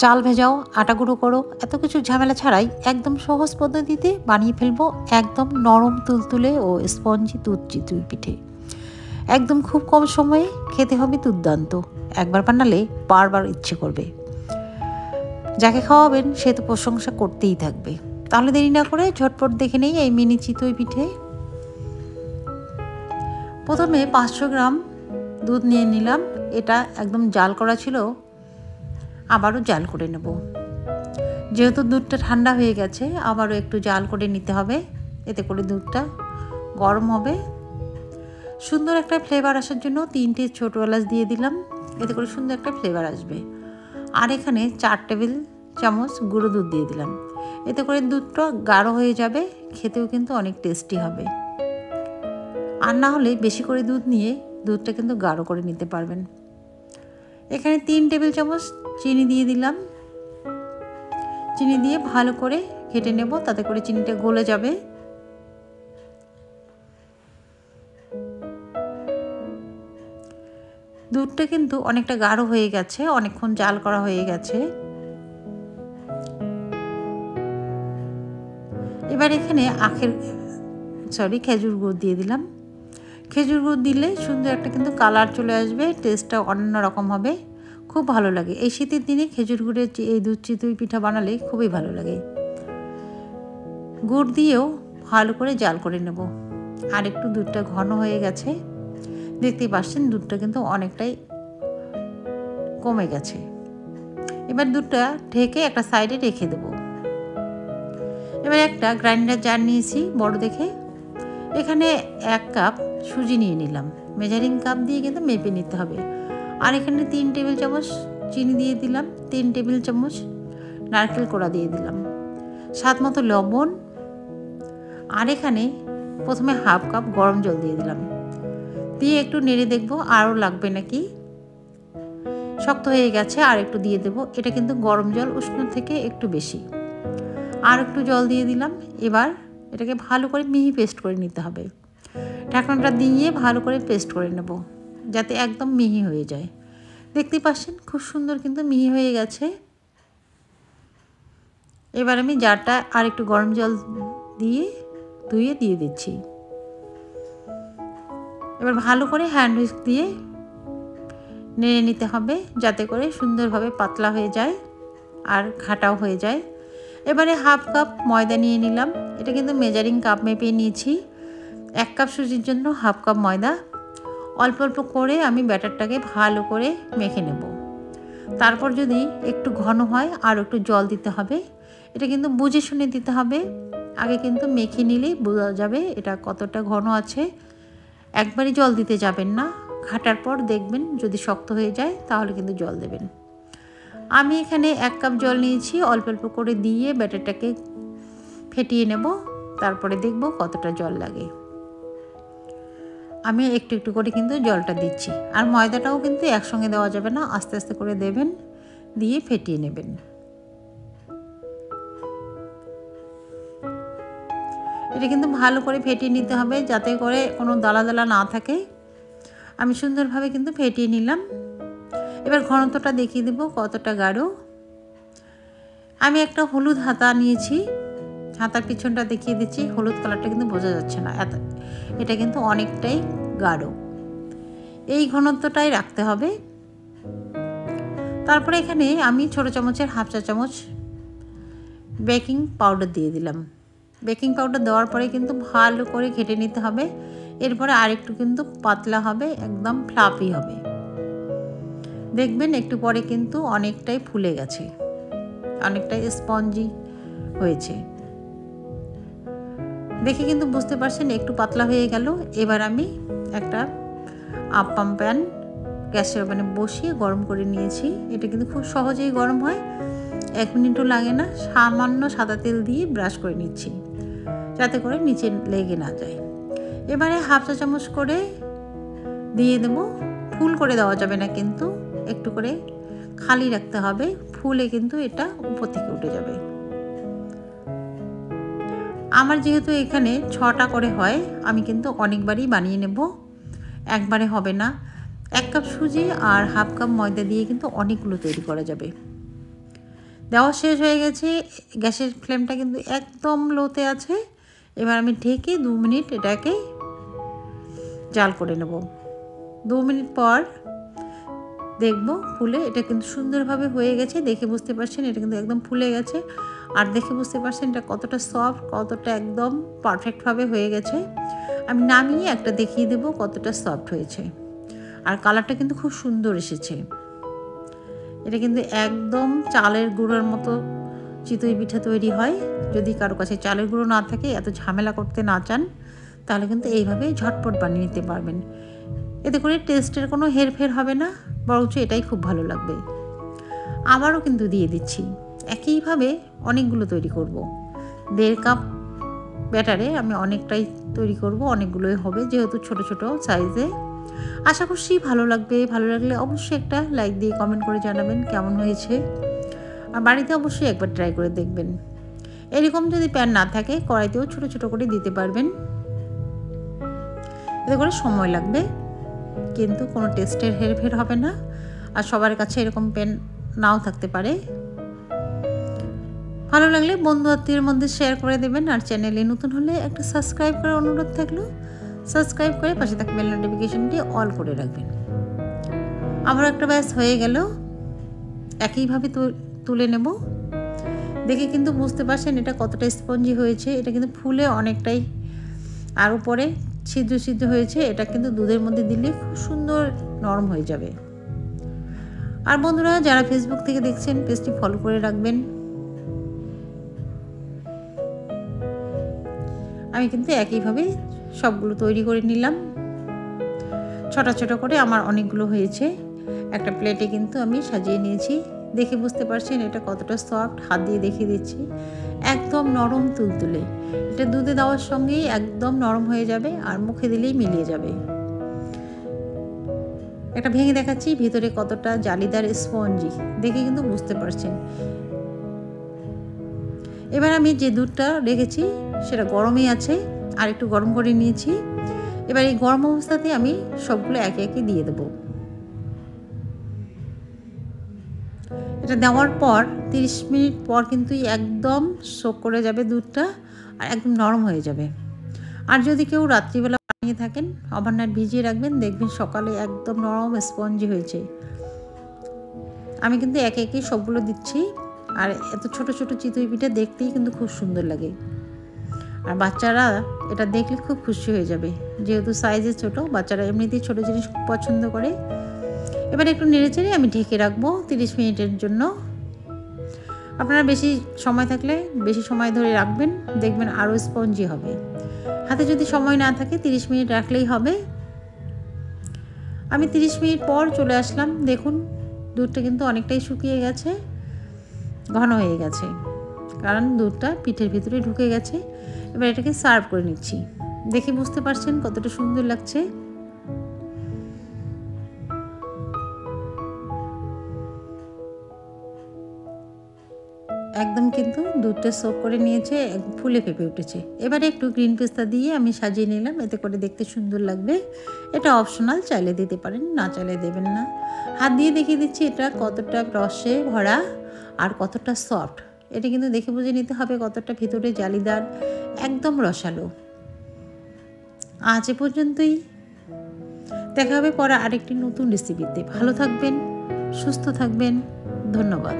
চাল ভেজাও, আটা গুঁড়ো করো, এত কিছু ঝামেলা ছাড়াই একদম সহজ পদ্ধতিতে বানিয়ে ফেলবো একদম নরম তুলতুলে ও স্পঞ্জি দুধ চিতই পিঠে। একদম খুব কম সময়ে খেতে হবে দুর্দান্ত। একবার বানালে বারবার ইচ্ছে করবে। যাকে খাওয়াবেন সে তো প্রশংসা করতেই থাকবে। তাহলে দেরি না করে ঝটপট দেখে নেই এই মিনি চিতই পিঠে। প্রথমে 500 গ্রাম দুধ নিয়ে নিলাম। এটা একদম জাল করা ছিল, আবারও জাল করে নেব। যেহেতু দুধটা ঠান্ডা হয়ে গেছে আবারও একটু জাল করে নিতে হবে, এতে করে দুধটা গরম হবে। সুন্দর একটা ফ্লেভার আসার জন্য 3টে ছোটো এলাচ দিয়ে দিলাম, এতে করে সুন্দর একটা ফ্লেভার আসবে। আর এখানে 4 টেবিল চামচ গুঁড়ো দুধ দিয়ে দিলাম, এতে করে দুধটা গাঢ় হয়ে যাবে, খেতেও কিন্তু অনেক টেস্টি হবে। আর না হলে বেশি করে দুধ নিয়ে দুধটা কিন্তু গাঢ় করে নিতে পারবেন। এখানে 3 টেবিল চামচ চিনি দিয়ে দিলাম। চিনি দিয়ে ভালো করে ঘেটে নেব, তাতে করে চিনিটা গলে যাবে। দুধটা কিন্তু অনেকটা গাঢ় হয়ে গেছে, অনেকক্ষণ জাল করা হয়ে গেছে। এবার এখানে খেজুর গুড় দিয়ে দিলাম। খেজুর গুড় দিলে সুন্দর একটা কিন্তু কালার চলে আসবে, টেস্টটা অন্য রকম হবে, খুব ভালো লাগে। এই শীতের দিনে খেজুর গুড়ের এই দুধ চিতই পিঠা বানালে খুবই ভালো লাগে। গুড় দিয়েও ভালো করে জাল করে নেব। আর একটু দুধটা ঘন হয়ে গেছে, দেখতেই পাচ্ছেন দুধটা কিন্তু অনেকটাই কমে গেছে। এবার দুধটা ঢেকে একটা সাইডে রেখে দেব। এবার একটা গ্রাইন্ডার জার নিয়েছি বড় দেখে, এখানে 1 কাপ সুজি নিয়ে নিলাম। মেজারিং কাপ দিয়ে কিন্তু মেপে নিতে হবে। আর এখানে 3 টেবিল চামচ চিনি দিয়ে দিলাম, 3 টেবিল চামচ নারকেল কোড়া দিয়ে দিলাম, স্বাদ মতো লবণ। আর এখানে প্রথমে 1/2 কাপ গরম জল দিয়ে দিলাম, দিয়ে একটু নেড়ে দেখবো আরও লাগবে নাকি। শক্ত হয়ে গেছে, আর একটু দিয়ে দেব। এটা কিন্তু গরম জল, উষ্ণ থেকে একটু বেশি। আর একটু জল দিয়ে দিলাম। এবার এটাকে ভালো করে মিহি পেস্ট করে নিতে হবে। ঢাকনাটা দিয়ে ভালো করে পেস্ট করে নেব, যাতে একদম মিহি হয়ে যায়। দেখতে পাচ্ছেন খুব সুন্দর কিন্তু মিহি হয়ে গেছে। এবার আমি জারটা আর একটু গরম জল দিয়ে ধুয়ে দিয়ে দিচ্ছি। এবার ভালো করে হ্যান্ড হুইস্ক দিয়ে নেড়ে নিতে হবে, যাতে করে সুন্দরভাবে পাতলা হয়ে যায় আর ঘাটাও হয়ে যায়। এবারে 1/2 কাপ ময়দা নিয়ে নিলাম। এটা কিন্তু মেজারিং কাপ মেপে নিয়েছি। 1 কাপ সুজির জন্য 1/2 কাপ ময়দা। অল্প অল্প করে আমি ব্যাটারটাকে ভালো করে মেখে নেব। তারপর যদি একটু ঘন হয় আর একটু জল দিতে হবে। এটা কিন্তু বুঝে শুনে দিতে হবে। আগে কিন্তু মেখে নিলেই বোঝা যাবে এটা কতটা ঘন আছে। একবারই জল দিতে যাবেন না, ঘাটার পর দেখবেন যদি শক্ত হয়ে যায় তাহলে কিন্তু জল দেবেন। আমি এখানে 1 কাপ জল নিয়েছি, অল্প অল্প করে দিয়ে ব্যাটারটাকে ফেটিয়ে নেব, তারপরে দেখব কতটা জল লাগে। আমি একটু একটু করে কিন্তু জলটা দিচ্ছি। আর ময়দাটাও কিন্তু একসঙ্গে দেওয়া যাবে না, আস্তে আস্তে করে দেবেন, দিয়ে ফেটিয়ে নেবেন। এটা কিন্তু ভালো করে ফেটিয়ে নিতে হবে, যাতে করে কোনো দালা দালা না থাকে। আমি সুন্দরভাবে কিন্তু ফেটিয়ে নিলাম। এবার ঘনত্বটা দেখিয়ে দেব কতটা গাঢ়। আমি একটা হলুদ হাতা নিয়েছি, হাতার পিছনটা দেখিয়ে দিচ্ছি। হলুদ কালারটা কিন্তু বোঝা যাচ্ছে না, এটা কিন্তু অনেকটাই গাঢ়। এই ঘনত্বটাই রাখতে হবে। তারপরে এখানে আমি ছোটো চামচের 1/2 চা চামচ বেকিং পাউডার দিয়ে দিলাম। বেকিং পাউডার দেওয়ার পরে কিন্তু ভালো করে ঘেটে নিতে হবে। এরপরে আরেকটু কিন্তু পাতলা হবে, একদম ফ্লাফি হবে। দেখবেন একটু পরে কিন্তু অনেকটাই ফুলে গেছে, অনেকটাই স্পঞ্জি হয়েছে। দেখে কিন্তু বুঝতে পারছেন একটু পাতলা হয়ে গেল। এবার আমি একটা আপ্পাম প্যান গ্যাসের ওভেনে বসিয়ে গরম করে নিয়েছি। এটা কিন্তু খুব সহজেই গরম হয়, 1 মিনিটও লাগে না। সামান্য সাদা তেল দিয়ে ব্রাশ করে নিচ্ছি, যাতে করে নিচে লেগে না যায়। এবারে 1/2 চা চামচ করে দিয়ে দেব। ফুল করে দেওয়া যাবে না, কিন্তু একটু করে খালি রাখতে হবে, ফুলে কিন্তু এটা উপর থেকে উঠে যাবে। আমার যেহেতু এখানে 6টা করে হয়, আমি কিন্তু অনেকবারই বানিয়ে নেব, একবারে হবে না। 1 কাপ সুজি আর 1/2 কাপ ময়দা দিয়ে কিন্তু অনেকগুলো তৈরি করা যাবে। দেওয়া শেষ হয়ে গেছে। গ্যাসের ফ্লেমটা কিন্তু একদম লোতে আছে। এবার আমি ঢেকে 2 মিনিট এটাকে জাল করে নেব। 2 মিনিট পর দেখব ফুলে এটা কিন্তু সুন্দরভাবে হয়ে গেছে। দেখে বুঝতে পারছেন এটা কিন্তু একদম ফুলে গেছে। আর দেখে বুঝতে পারছেন এটা কতটা সফট, কতটা একদম পারফেক্টভাবে হয়ে গেছে। আমি নামিয়ে একটা দেখিয়ে দেব কতটা সফট হয়েছে। আর কালারটা কিন্তু খুব সুন্দর এসেছে। এটা কিন্তু একদম চালের গুঁড়োর মতো চিতই পিঠা তৈরি হয়। যদি কারো কাছে চালের গুঁড়ো না থাকে, এত ঝামেলা করতে না চান, তাহলে কিন্তু এইভাবে ঝটপট বানিয়ে নিতে পারবেন। এতে করে টেস্টের কোনো হেরফের হবে না, বরঞ্চ এটাই খুব ভালো লাগবে। আবারও কিন্তু দিয়ে দিচ্ছি। একইভাবে অনেকগুলো তৈরি করব। 1.5 কাপ ব্যাটারে আমি অনেকটাই তৈরি করব, অনেকগুলোই হবে যেহেতু ছোট ছোট সাইজে। আশা করছি ভালো লাগবে। ভালো লাগলে অবশ্যই একটা লাইক দিয়ে কমেন্ট করে জানাবেন কেমন হয়েছে। আর বাড়িতে অবশ্যই একবার ট্রাই করে দেখবেন। এরকম যদি প্যান না থাকে, কড়াইতেও ছোট ছোট করে দিতে পারবেন। এতে করে সময় লাগবে, কিন্তু কোনো টেস্টের হেরফের হবে না। আর সবার কাছে এরকম প্যান নাও থাকতে পারে। ভালো লাগলে বন্ধু আত্মীয়ের মধ্যে শেয়ার করে দেবেন। আর চ্যানেলে নতুন হলে একটা সাবস্ক্রাইব করার অনুরোধ থাকলো। সাবস্ক্রাইব করে পাশে থাকা বেল নোটিফিকেশনটি অল করে রাখবেন। আবার একটা ব্যাস হয়ে গেল। একইভাবে তুলে নেব। দেখে কিন্তু বুঝতে পারছেন এটা কতটা স্পঞ্জি হয়েছে। এটা কিন্তু ফুলে অনেকটাই আর উপরে ছিদ্র ছিদ্র হয়েছে। এটা কিন্তু দুধের মধ্যে দিলে খুব সুন্দর নরম হয়ে যাবে। আর বন্ধুরা যারা ফেসবুক থেকে দেখছেন, পেজটি ফলো করে রাখবেন। আমি কিন্তু একইভাবে সবগুলো তৈরি করে নিলাম। ছোট ছোট করে আমার অনেকগুলো হয়েছে। একটা প্লেটে কিন্তু আমি সাজিয়ে নিয়েছি। দেখে বুঝতে পারছেন এটা কতটা সফট। হাত দিয়ে দেখিয়ে দিচ্ছি, একদম নরম তুলতুলে। এটা দুধে দেওয়ার সঙ্গেই একদম নরম হয়ে যাবে আর মুখে দিলেই মিলিয়ে যাবে। একটা ভেঙে দেখাচ্ছি ভিতরে কতটা জালিদার স্পঞ্জি, দেখে কিন্তু বুঝতে পারছেন। এবার আমি যে দুধটা রেখেছি সেটা গরমই আছে, আর একটু গরম করে নিয়েছি। এবার এই গরম অবস্থাতে আমি সবগুলো একে একে দিয়ে দেব। এটা দেওয়ার পর 30 মিনিট পর কিন্তু একদম সোক করে যাবে দুধটা, আর একদম নরম হয়ে যাবে। আর যদি কেউ রাত্রিবেলা বানিয়ে থাকেন, ওভারনাইট ভিজিয়ে রাখবেন, দেখবেন সকালে একদম নরম স্পঞ্জি হয়েছে। আমি কিন্তু একে একে সবগুলো দিচ্ছি। আর এত ছোট ছোট চিতই পিঠা দেখতেই কিন্তু খুব সুন্দর লাগে। আর বাচ্চারা এটা দেখলে খুব খুশি হয়ে যাবে, যেহেতু সাইজে ছোট। বাচ্চারা এমনিতেই ছোট জিনিস খুব পছন্দ করে। এবার একটু নেড়েচেড়ে আমি ঢেকে রাখবো 30 মিনিটের জন্য। আপনারা বেশি সময় থাকলে বেশি সময় ধরে রাখবেন, দেখবেন আরও স্পঞ্জি হবে। হাতে যদি সময় না থাকে 30 মিনিট রাখলেই হবে। আমি 30 মিনিট পর চলে আসলাম। দেখুন দুধটা কিন্তু অনেকটাই শুকিয়ে গেছে, ঘন হয়ে গেছে, কারণ দুধটা পিঠের ভিতরে ঢুকে গেছে। এবার এটাকে সার্ভ করে নিচ্ছি। দেখে বুঝতে পারছেন কতটা সুন্দর লাগছে। একদম কিন্তু দুধটা সোক করে নিয়েছে, ফুলে ফেপে উঠেছে। এবারে একটু গ্রিন পেস্তা দিয়ে আমি সাজিয়ে নিলাম, এতে করে দেখতে সুন্দর লাগবে। এটা অপশনাল, চাইলে দিতে পারেন, না চাইলে দেবেন না। হাত দিয়ে দেখিয়ে দিচ্ছি এটা কতটা রসে ভরা আর কতটা সফট। এটা কিন্তু দেখে বুঝে নিতে হবে কতটা ভিতরে জালিদার, একদম রসালো। আজ এ পর্যন্তই। দেখা হবে পরে আরেকটি নতুন রেসিপিতে। ভালো থাকবেন, সুস্থ থাকবেন। ধন্যবাদ।